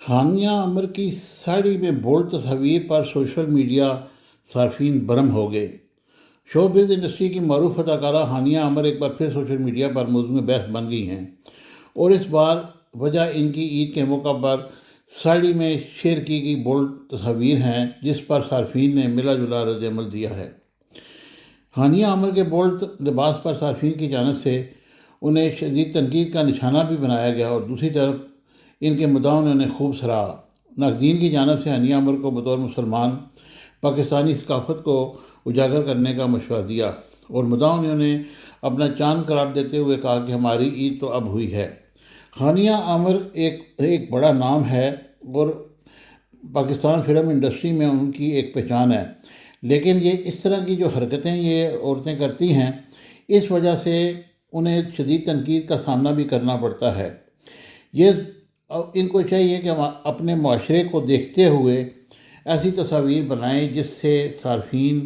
ہانیہ عامر کی ساڑی میں بولڈ تصاویر پر سوشل میڈیا صارفین برہم ہو گئے۔ شوبز انڈسٹری کی معروف اداکارہ ہانیہ عامر ایک بار پھر سوشل میڈیا پر موضوع بحث بن گئی ہیں، اور اس بار وجہ ان کی عید کے موقع پر ساڑی میں شیئر کی گئی بولڈ تصاویر ہیں، جس پر صارفین نے ملا جلا رد عمل دیا ہے۔ ہانیہ عامر کے بولڈ لباس پر صارفین کی جانب سے انہیں شدید تنقید کا نشانہ بھی بنایا گیا، اور دوسری طرف ان کے مداحوں نے انہیں خوب سراہا۔ ناقدین کی جانب سے ہانیہ عامر کو بطور مسلمان پاکستانی ثقافت کو اجاگر کرنے کا مشورہ دیا، اور مداحوں نے انہیں اپنا چاند قرار دیتے ہوئے کہا کہ ہماری عید تو اب ہوئی ہے۔ ہانیہ عامر ایک بڑا نام ہے اور پاکستان فلم انڈسٹری میں ان کی ایک پہچان ہے، لیکن یہ اس طرح کی جو حرکتیں یہ عورتیں کرتی ہیں، اس وجہ سے انہیں شدید تنقید کا سامنا بھی کرنا پڑتا ہے۔ ان کو چاہیے کہ ہم اپنے معاشرے کو دیکھتے ہوئے ایسی تصاویر بنائیں جس سے صارفین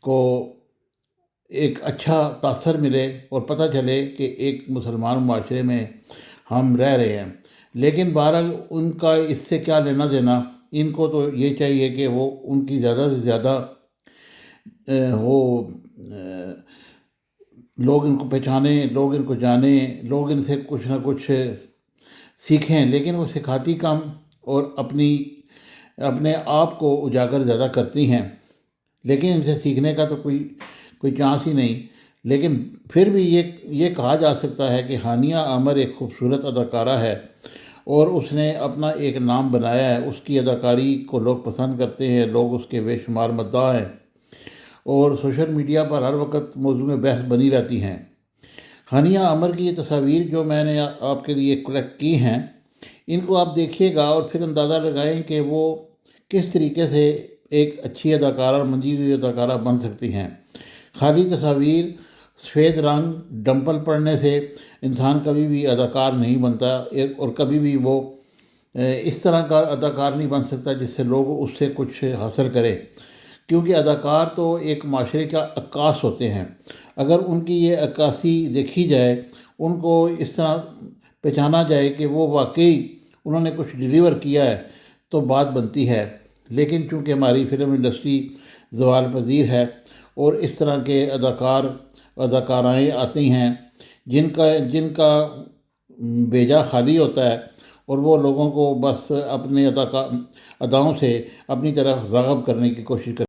کو ایک اچھا تاثر ملے اور پتہ چلے کہ ایک مسلمان معاشرے میں ہم رہ رہے ہیں۔ لیکن بہرحال ان کا اس سے کیا لینا دینا، ان کو تو یہ چاہیے کہ وہ ان کی زیادہ سے زیادہ لوگ ان کو پہچانیں، لوگ ان کو جانیں، لوگ ان سے کچھ نہ کچھ سیکھیں، لیکن وہ سکھاتی کم اور اپنے آپ کو اجاگر زیادہ کرتی ہیں، لیکن ان سے سیکھنے کا تو کوئی چانس ہی نہیں۔ لیکن پھر بھی یہ کہا جا سکتا ہے کہ ہانیہ عامر ایک خوبصورت اداکارہ ہے، اور اس نے اپنا ایک نام بنایا ہے۔ اس کی اداکاری کو لوگ پسند کرتے ہیں، لوگ اس کے بے شمار مداح ہیں، اور سوشل میڈیا پر ہر وقت موضوع بحث بنی رہتی ہیں۔ ہانیہ عامر کی یہ تصاویر جو میں نے آپ کے لیے کلیکٹ کی ہیں، ان کو آپ دیکھیے گا اور پھر اندازہ لگائیں کہ وہ کس طریقے سے ایک اچھی اداکارہ اور منجھی ہوئی اداکارہ بن سکتی ہیں۔ خالی تصاویر، سفید رنگ، ڈمپل پڑنے سے انسان کبھی بھی اداکار نہیں بنتا، اور کبھی بھی وہ اس طرح کا اداکار نہیں بن سکتا جس سے لوگ اس سے کچھ حاصل کریں، کیونکہ اداکار تو ایک معاشرے کا عکاس ہوتے ہیں۔ اگر ان کی یہ عکاسی دیکھی جائے، ان کو اس طرح پہچانا جائے کہ وہ واقعی انہوں نے کچھ ڈیلیور کیا ہے، تو بات بنتی ہے۔ لیکن چونکہ ہماری فلم انڈسٹری زوال پذیر ہے، اور اس طرح کے اداکارائیں آتی ہیں جن کا بیجا خالی ہوتا ہے، اور وہ لوگوں کو بس اپنے اداؤں سے اپنی طرف راغب کرنے کی کوشش کرتے ہیں۔